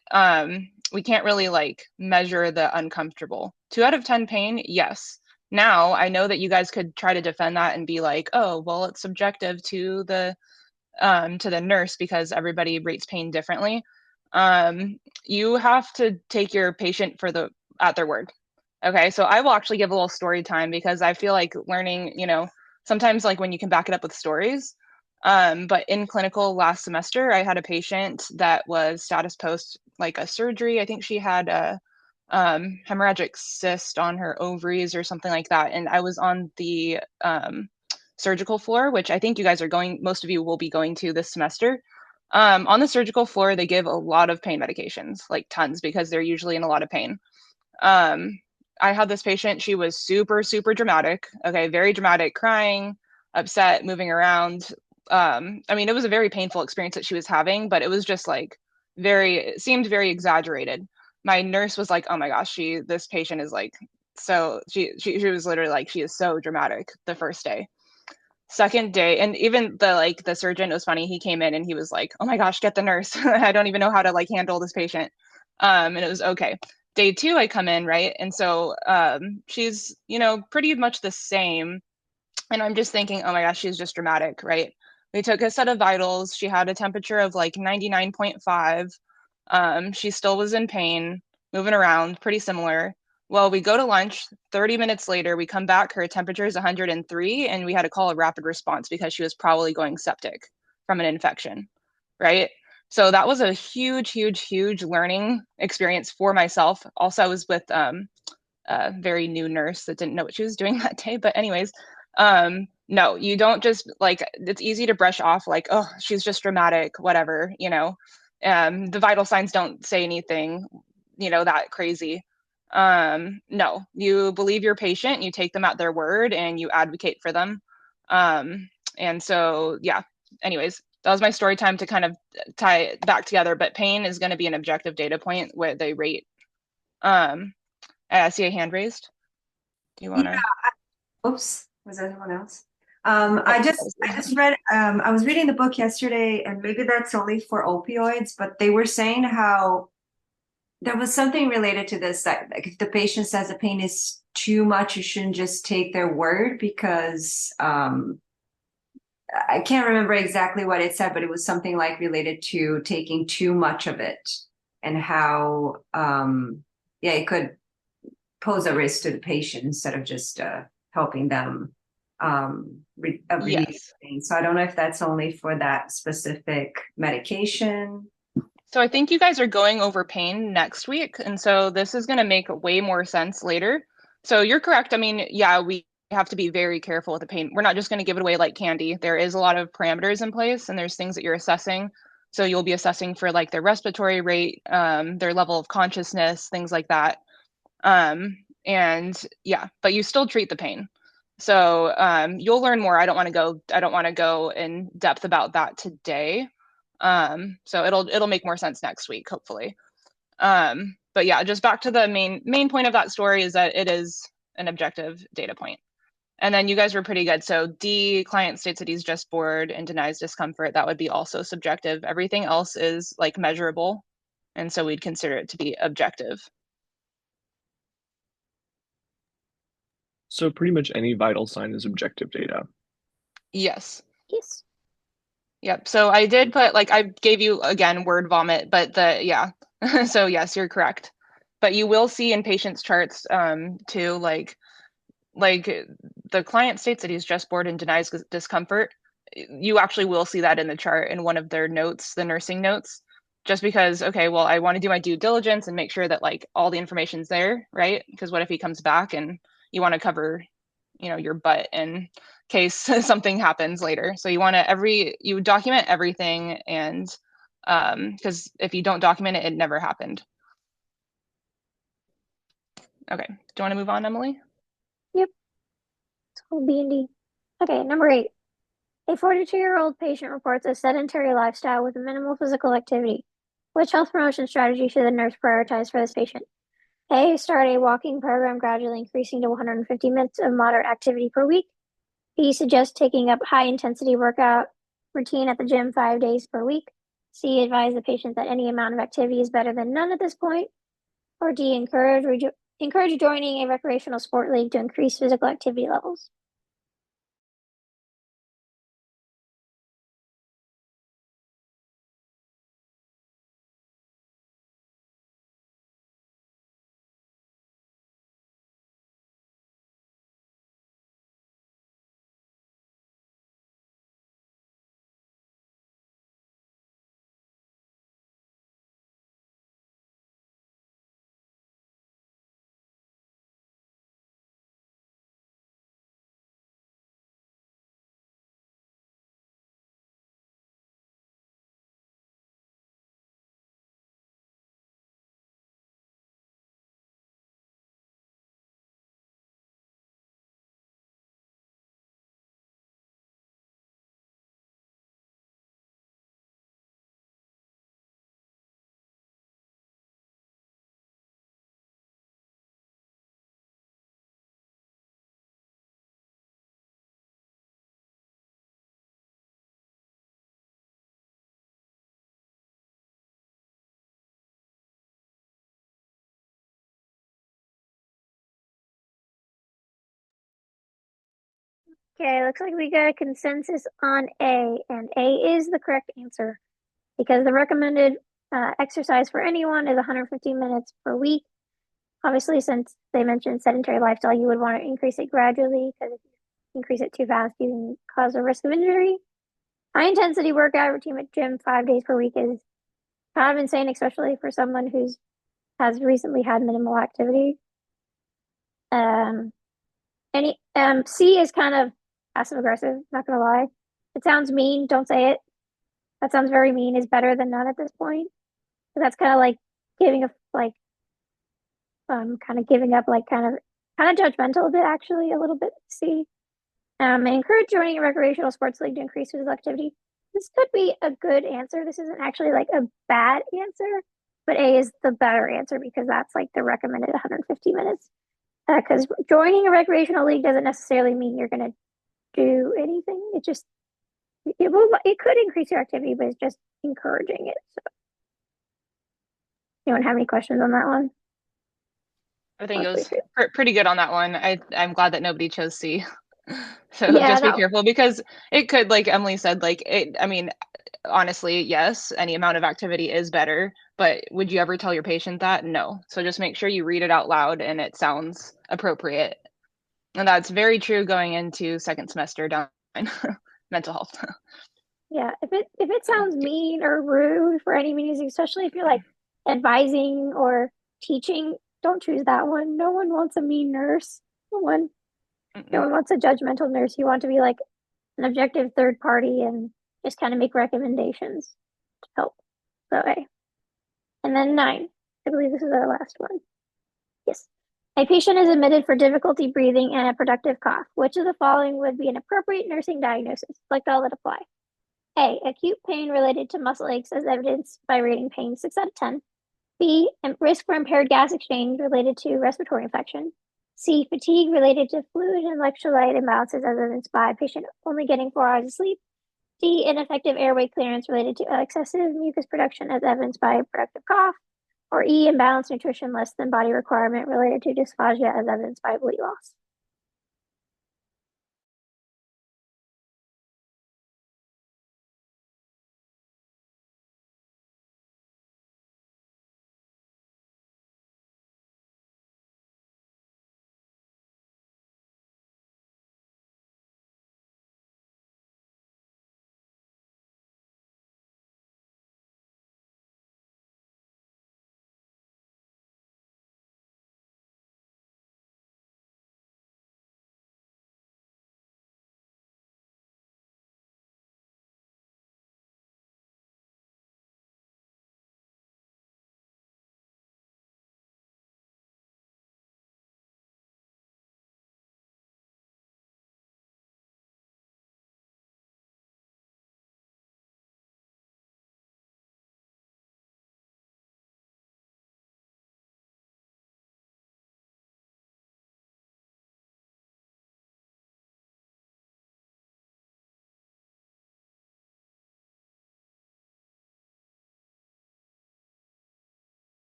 we can't really like measure the uncomfortable. 2 out of 10 pain, yes. Now I know that you guys could try to defend that and be like, oh, well, it's subjective to the nurse because everybody rates pain differently. You have to take your patient at their word. Okay, so I will actually give a little story time because I feel like learning, sometimes like when you can back it up with stories. But in clinical last semester, I had a patient that was status post like a surgery. I think she had a hemorrhagic cyst on her ovaries or something like that. And I was on the surgical floor, which I think you guys most of you will be going to this semester. On the surgical floor, they give a lot of pain medications, like tons, because they're usually in a lot of pain. I had this patient, she was super, super dramatic. Okay, very dramatic, crying, upset, moving around. I mean, it was a very painful experience that she was having, but it was just like it seemed very exaggerated. My nurse was like, oh my gosh, this patient is like, so she was literally like, she is so dramatic the first day. Second day, and even the surgeon, it was funny, he came in and he was like, oh my gosh, get the nurse. I don't even know how to like handle this patient. And it was okay. Day 2, I come in, right? And so she's, pretty much the same. And I'm just thinking, oh my gosh, she's just dramatic, right? We took a set of vitals. She had a temperature of like 99.5. She still was in pain, moving around, pretty similar. Well, we go to lunch. 30 minutes later, we come back. Her temperature is 103, and we had to call a rapid response because she was probably going septic from an infection, right? So that was a huge, huge, huge learning experience for myself. Also, I was with a very new nurse that didn't know what she was doing that day. But anyways, no, you don't just like, it's easy to brush off like, oh, she's just dramatic, whatever, the vital signs don't say anything, that crazy. No, you believe your patient, you take them at their word and you advocate for them. And so, yeah, anyways, that was my story time to kind of tie it back together, but pain is going to be an objective data point where they rate. I see a hand raised. Do you want to? Oops, was that anyone else? I just read, I was reading the book yesterday, and maybe that's only for opioids, but they were saying how there was something related to this, that like, if the patient says the pain is too much, you shouldn't just take their word because I can't remember exactly what it said, but it was something like related to taking too much of it and how, yeah, it could pose a risk to the patient instead of just helping them relieve Yes. pain. So I don't know if that's only for that specific medication. So I think you guys are going over pain next week. And so this is going to make way more sense later. So you're correct. I mean, yeah, we have to be very careful with the pain. We're not just going to give it away like candy. There is a lot of parameters in place and there's things that you're assessing. So you'll be assessing for like their respiratory rate, their level of consciousness, things like that. And yeah, but you still treat the pain. So you'll learn more. I don't want to go in depth about that today. So it'll make more sense next week, hopefully. But yeah, just back to the main point of that story is that it is an objective data point. And then you guys were pretty good. So D, client states that he's just bored and denies discomfort. That would be also subjective. Everything else is like measurable. And so we'd consider it to be objective. So pretty much any vital sign is objective data. Yes. Yes. Yep. So I did put, like, I gave you again word vomit, but yeah. So yes, you're correct. But you will see in patients' charts too, like the client states that he's just bored and denies discomfort. You actually will see that in the chart in one of their notes, the nursing notes, just because, okay, well, I want to do my due diligence and make sure that like all the information's there, right? Because what if he comes back and you want to cover, your butt in case something happens later. So you document everything, and because if you don't document it, it never happened. Okay. Do you want to move on, Emily? Yep. It's called B&D. Okay, number 8. A 42-year-old patient reports a sedentary lifestyle with minimal physical activity. Which health promotion strategy should the nurse prioritize for this patient? A, start a walking program gradually increasing to 150 minutes of moderate activity per week. B, suggest taking up high-intensity workout routine at the gym 5 days per week. C, advise the patient that any amount of activity is better than none at this point. Or D, encourage joining a recreational sport league to increase physical activity levels. Okay, looks like we got a consensus on A, and A is the correct answer because the recommended exercise for anyone is 150 minutes per week. Obviously, since they mentioned sedentary lifestyle, you would want to increase it gradually because if you increase it too fast, you can cause a risk of injury. High intensity workout routine at gym 5 days per week is kind of insane, especially for someone who's has recently had minimal activity. Um, C is kind of passive aggressive, not gonna lie. It sounds mean, don't say it. That sounds very mean, is better than none at this point. So that's kind of like giving a like kind of giving up, like kind of judgmental a bit, actually, a little bit. C. And encourage joining a recreational sports league to increase physical activity. This could be a good answer. This isn't actually like a bad answer, but A is the better answer because that's like the recommended 150 minutes. Because joining a recreational league doesn't necessarily mean you're going to do anything. It could increase your activity, but it's just encouraging it. So, anyone have any questions on that one? I think it was pretty good on that one. I'm glad that nobody chose C. So Yeah, just be careful because it could, like Emily said, I mean, honestly, yes, any amount of activity is better, but would you ever tell your patient that? No. So just make sure you read it out loud and it sounds appropriate. And that's very true going into second semester down mental health. Yeah, if it sounds mean or rude for any means, especially if you're like advising or teaching, don't choose that one. No one wants a mean nurse. No one wants a judgmental nurse. You want to be like an objective third party and just kind of make recommendations to help. So A. And then 9. I believe this is our last one. Yes. A patient is admitted for difficulty breathing and a productive cough. Which of the following would be an appropriate nursing diagnosis? Select all that apply. A. Acute pain related to muscle aches as evidenced by rating pain 6 out of 10. B. Risk for impaired gas exchange related to respiratory infection. C. Fatigue related to fluid and electrolyte imbalances as evidenced by patient only getting 4 hours of sleep. D. Ineffective airway clearance related to excessive mucus production as evidenced by a productive cough. Or E. Imbalanced nutrition less than body requirement related to dysphagia as evidenced by weight loss.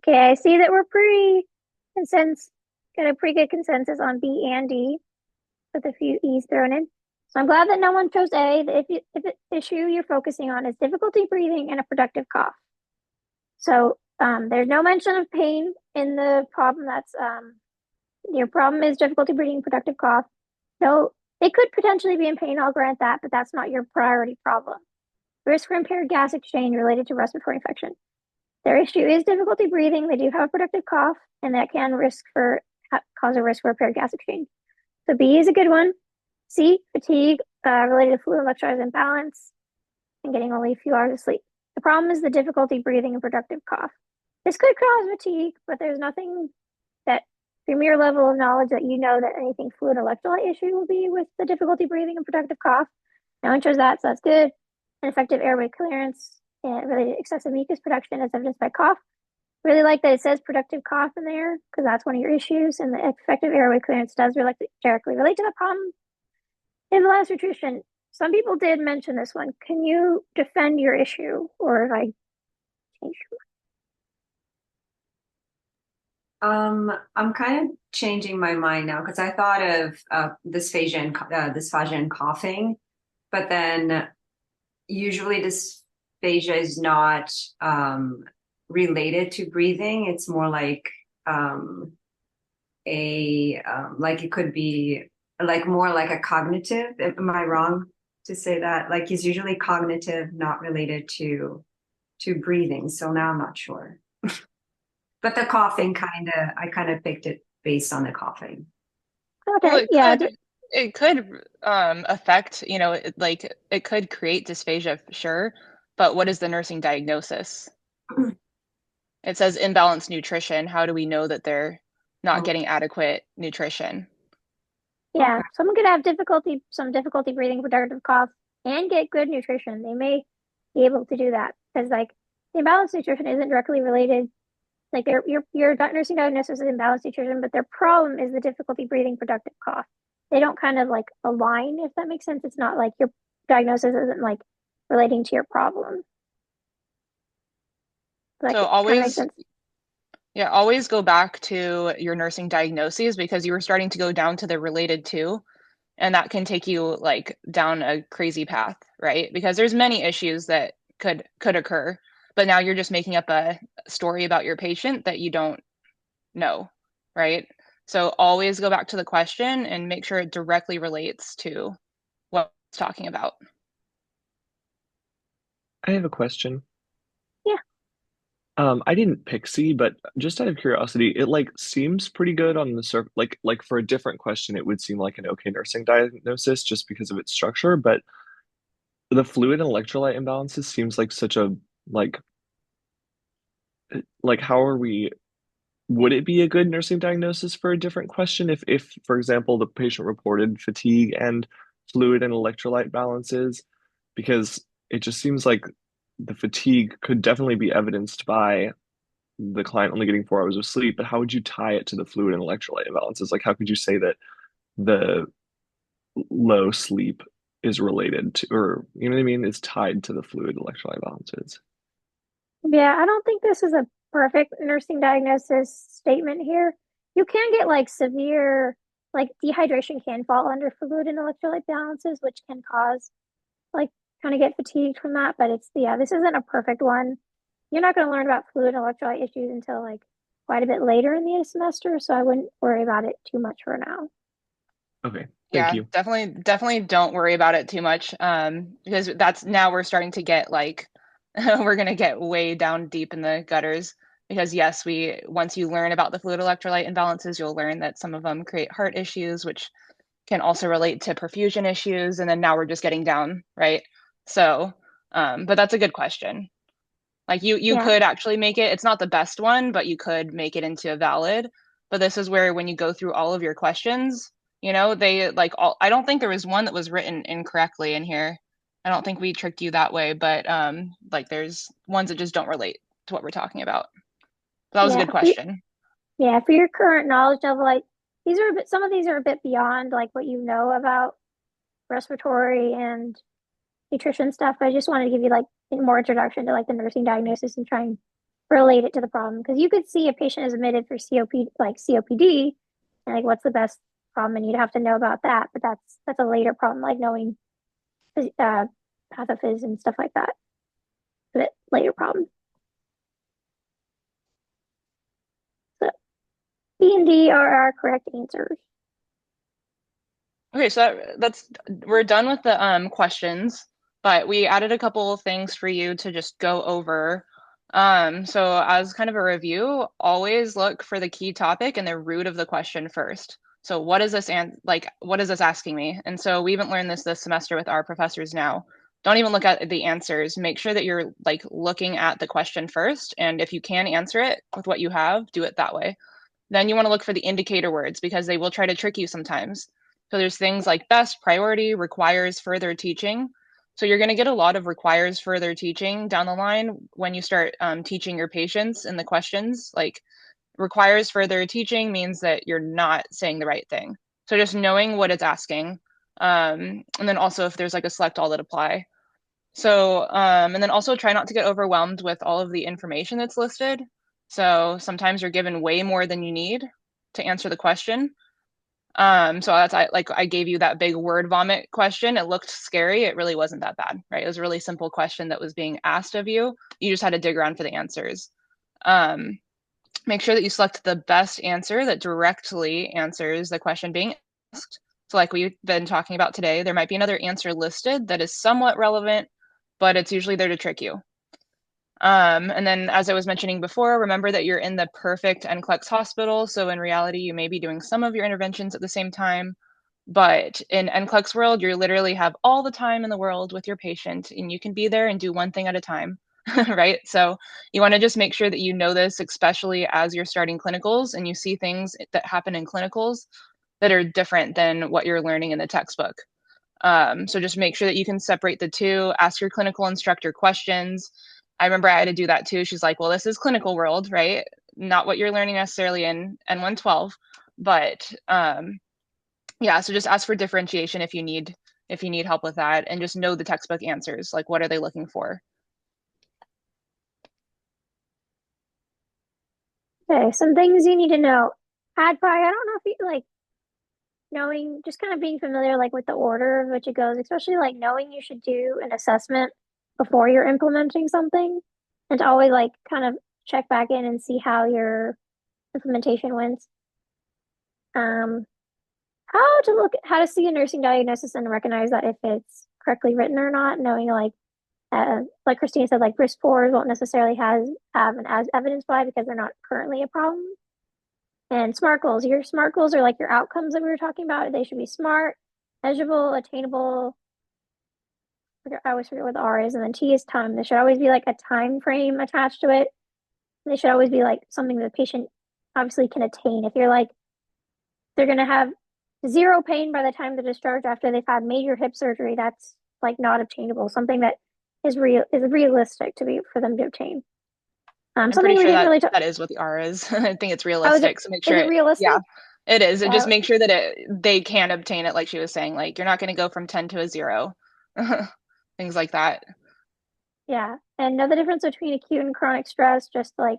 Okay, I see that we're got a pretty good consensus on B and D with a few E's thrown in. So I'm glad that no one chose A. The issue you're focusing on is difficulty breathing and a productive cough. So there's no mention of pain in the problem. That's your problem is difficulty breathing, productive cough. No, it could potentially be in pain, I'll grant that, but that's not your priority problem. Risk for impaired gas exchange related to respiratory infection. Their issue is difficulty breathing. They do have a productive cough, and that can cause a risk for impaired gas exchange. So B is a good one. C, fatigue related to fluid electrolyte imbalance and getting only a few hours of sleep. The problem is the difficulty breathing and productive cough. This could cause fatigue, but there's nothing that from your level of knowledge that you know that anything fluid electrolyte issue will be with the difficulty breathing and productive cough. No one chose that, so that's good. Ineffective airway clearance and related to excessive mucus production as evidenced by cough. Really like that it says productive cough in there because that's one of your issues, and the effective airway clearance does directly relate to the problem in malnutrition. Some people did mention this one. Can you defend your issue, or if I change? I'm kind of changing my mind now because I thought of dysphagia and coughing, but then usually dysphagia is not related to breathing. It's more like like it could be like more like a cognitive. Am I wrong to say that? Like it's usually cognitive, not related to breathing. So now I'm not sure. But the coughing I kind of picked it based on the coughing. Okay, Well, yeah. it could affect, like it could create dysphagia, sure, but what is the nursing diagnosis? It says imbalanced nutrition. How do we know that they're not getting adequate nutrition? Yeah, Okay. someone could have some difficulty breathing, productive cough, and get good nutrition. They may be able to do that because, like, the imbalanced nutrition isn't directly related. Like, your nursing diagnosis is imbalanced nutrition, but their problem is the difficulty breathing, productive cough. They don't kind of like align, if that makes sense. It's not like your diagnosis isn't like relating to your problem. Like, So it kind of makes sense. always go back to your nursing diagnoses because you were starting to go down to the related to, and that can take you like down a crazy path, right? Because there's many issues that could occur, but now you're just making up a story about your patient that you don't know, right? So always go back to the question and make sure it directly relates to what it's talking about. I have a question. Yeah. I didn't pick C, but just out of curiosity, it like seems pretty good on the surface. Like for a different question, it would seem like an okay nursing diagnosis just because of its structure. But the fluid and electrolyte imbalances seems like such a like how are we? Would it be a good nursing diagnosis for a different question if for example, the patient reported fatigue and fluid and electrolyte balances? Because it just seems like the fatigue could definitely be evidenced by the client only getting 4 hours of sleep, but how would you tie it to the fluid and electrolyte imbalances? Like, how could you say that the low sleep is related to, or you know what I mean, is tied to the fluid electrolyte balances? Yeah, I don't think this is a perfect nursing diagnosis statement here. You can get like severe, like dehydration can fall under fluid and electrolyte balances, which can cause like kind of get fatigued from that. But this isn't a perfect one. You're not going to learn about fluid and electrolyte issues until like quite a bit later in the semester, so I wouldn't worry about it too much for now. Okay, thank Yeah, you. definitely don't worry about it too much. Because that's now we're starting to get like we're gonna get way down deep in the gutters. Because yes, once you learn about the fluid electrolyte imbalances, you'll learn that some of them create heart issues, which can also relate to perfusion issues. And then now we're just getting down, right? So, but that's a good question. Like you Yeah, could actually make it, it's not the best one, but you could make it into a valid. But this is where when you go through all of your questions, they like all, I don't think there was one that was written incorrectly in here. I don't think we tricked you that way, but like there's ones that just don't relate to what we're talking about. That was a yeah, good question. for your current knowledge level, like some of these are a bit beyond like what you know about respiratory and nutrition stuff. But I just wanted to give you like more introduction to like the nursing diagnosis and try and relate it to the problem. Because you could see a patient is admitted for COPD, and like what's the best problem, and you'd have to know about that. But that's a later problem, like knowing pathophys and stuff like that. But later problem. So B and D are our correct answers. Okay, so we're done with the questions, but we added a couple of things for you to just go over. So as kind of a review, always look for the key topic and the root of the question first. So what is this what is this asking me? And so we haven't learned this semester with our professors now. Don't even look at the answers. Make sure that you're like looking at the question first, and if you can answer it with what you have, do it that way. Then you want to look for the indicator words because they will try to trick you sometimes. So there's things like best, priority, requires further teaching. So you're going to get a lot of requires further teaching down the line when you start teaching your patients in the questions. Like requires further teaching means that you're not saying the right thing. So just knowing what it's asking. And then also if there's like a select all that apply. So, and then also try not to get overwhelmed with all of the information that's listed. So sometimes you're given way more than you need to answer the question. So I gave you that big word vomit question. It looked scary. It really wasn't that bad, right? It was a really simple question that was being asked of you. You just had to dig around for the answers. Make sure that you select the best answer that directly answers the question being asked. So like we've been talking about today, there might be another answer listed that is somewhat relevant, but it's usually there to trick you. And then as I was mentioning before, remember that you're in the perfect NCLEX hospital. So in reality, you may be doing some of your interventions at the same time, but in NCLEX world, you literally have all the time in the world with your patient and you can be there and do one thing at a time, right? So you want to just make sure that you know this, especially as you're starting clinicals and you see things that happen in clinicals that are different than what you're learning in the textbook. So just make sure that you can separate the two, ask your clinical instructor questions. I remember I had to do that too. She's like, well, this is clinical world, right? Not what you're learning necessarily in N112, but yeah, so just ask for differentiation if you need help with that, and just know the textbook answers. Like, what are they looking for? Okay, some things you need to know. I don't know if you like knowing, just kind of being familiar like with the order of which it goes, especially like knowing you should do an assessment before you're implementing something, and to always like kind of check back in and see how your implementation went. How to see a nursing diagnosis and recognize that if it's correctly written or not, knowing like Christine said, like risk scores won't necessarily have an as evidence by because they're not currently a problem. And SMART goals, your SMART goals are like your outcomes that we were talking about. They should be smart, measurable, attainable. I always forget what the R is, and then T is time. There should always be like a time frame attached to it. They should always be like something the patient obviously can attain. If you're like, they're going to have zero pain by the time they're discharged after they've had major hip surgery, that's like not obtainable. Something that is realistic for them to obtain. I'm Something pretty we sure didn't really talk. that is what the R is. I think it's Oh, realistic. So make sure is it realistic? yeah, it is. And Yeah. just make sure that they can obtain it, like she was saying. Like you're not going to go from 10 to a 0. Things like that. Yeah, and know the difference between acute and chronic stress. Just like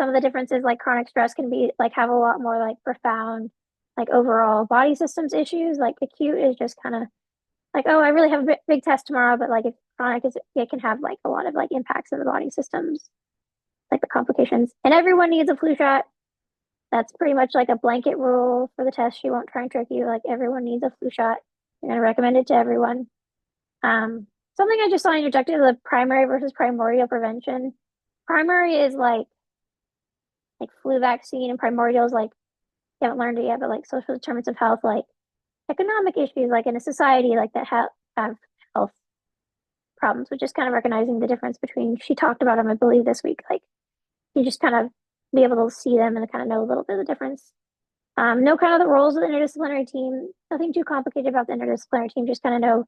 some of the differences, like chronic stress can be like have a lot more like profound, like overall body systems issues. Like acute is just kind of like, oh, I really have a big test tomorrow, but like if chronic is, it can have like a lot of like impacts in the body systems, like the complications. And everyone needs a flu shot. That's pretty much like a blanket rule for the test. She won't try and trick you. Like everyone needs a flu shot. I'm gonna recommend it to everyone. Something I just saw interjected is the primary versus primordial prevention. Primary is like flu vaccine, and primordial is like you haven't learned it yet, but like social determinants of health, like economic issues, like in a society like that have health problems, which is kind of recognizing the difference between. She talked about them, I believe, this week. Like you just kind of be able to see them and kind of know a little bit of the difference. Know kind of the roles of the interdisciplinary team. Nothing too complicated about the interdisciplinary team. Just kind of know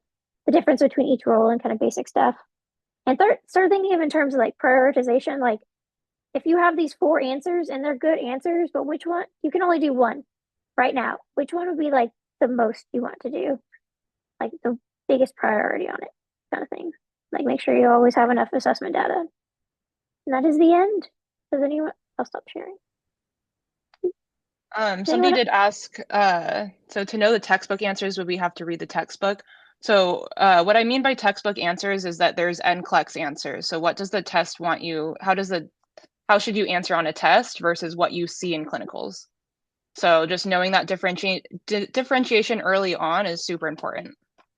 the difference between each role and kind of basic stuff. And start thinking of in terms of like prioritization. Like if you have these 4 answers and they're good answers, but which one you can only do one right now? Which one would be like the most you want to do? Like the biggest priority on it, kind of thing. Like make sure you always have enough assessment data. And that is the end. Does anyone? I'll stop sharing. Somebody Anyone? did ask, so to know the textbook answers, would we have to read the textbook? So what I mean by textbook answers is that there's NCLEX answers. So what does the test want you, how should you answer on a test versus what you see in clinicals? So just knowing that differentiation early on is super important.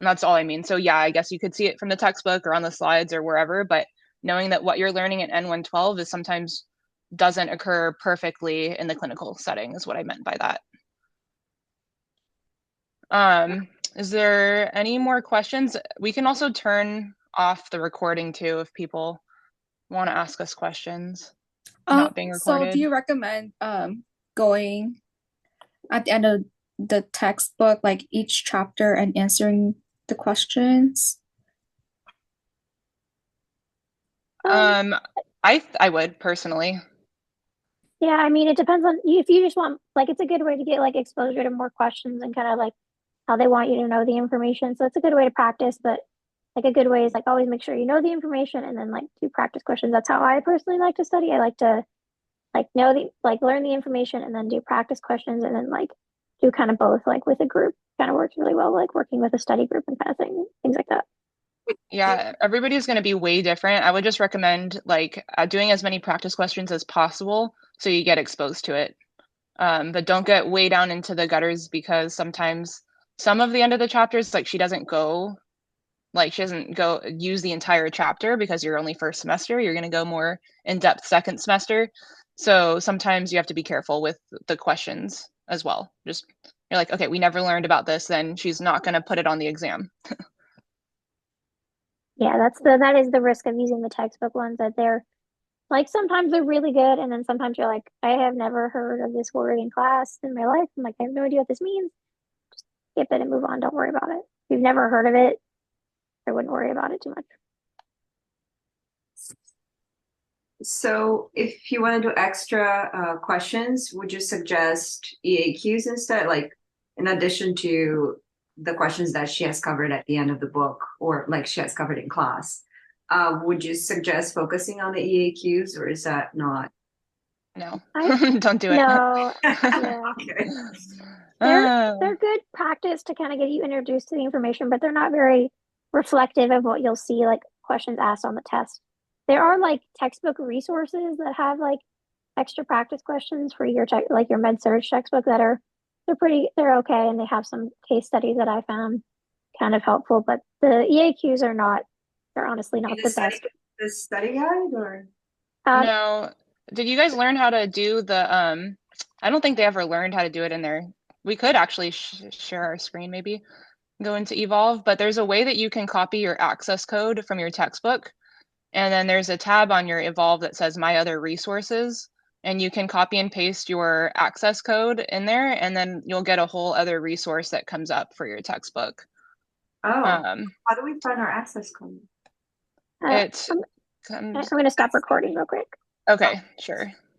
And that's all I mean. So yeah, I guess you could see it from the textbook or on the slides or wherever, but knowing that what you're learning at N112 is sometimes doesn't occur perfectly in the clinical setting is what I meant by that. Is there any more questions? We can also turn off the recording too if people want to ask us questions. Not being So recorded. do you recommend going at the end of the textbook, like each chapter, and answering the questions? I would personally. Yeah, I mean, it depends on if you just want, like, it's a good way to get like exposure to more questions and kind of like how they want you to know the information. So it's a good way to practice, but like a good way is like always make sure you know the information and then like do practice questions. That's how I personally like to study. I like to like know the like learn the information and then do practice questions and then like do kind of both like with a group. Kind of works really well, like working with a study group and kind of things like that. Yeah, everybody's going to be way different. I would just recommend like doing as many practice questions as possible so you get exposed to it. But don't get way down into the gutters because sometimes some of the end of the chapters, like she doesn't go use the entire chapter because you're only first semester. You're going to go more in depth second semester. So sometimes you have to be careful with the questions as well. Just you're like, okay, we never learned about this, then she's not going to put it on the exam. Yeah, that is the risk of using the textbook ones that they're like sometimes they're really good and then sometimes you're like, I have never heard of this word in class in my life. I'm like, I have no idea what this means. Skip it and move on. Don't worry about it. If you've never heard of it, I wouldn't worry about it too much. So if you want to do extra questions, would you suggest EAQs instead, like in addition to the questions that she has covered at the end of the book or like she has covered in class? Would you suggest focusing on the EAQs or is that not? No, I don't do it. no, yeah. Okay. They're good practice to kind of get you introduced to the information, but they're not very reflective of what you'll see like questions asked on the test. There are like textbook resources that have like extra practice questions for your tech like your med surg textbook that are they're okay and they have some case studies that I found kind of helpful, but the EAQs are not they're honestly not the best. The study guide or? No. Did you guys learn how to do the I don't think they ever learned how to do it in there. We could actually share our screen maybe, go into Evolve, but there's a way that you can copy your access code from your textbook. And then there's a tab on your Evolve that says My Other Resources. And you can copy and paste your access code in there, and then you'll get a whole other resource that comes up for your textbook. Oh, Um, how do we find our access code? it I'm comes. going to stop recording real quick. Okay, sure.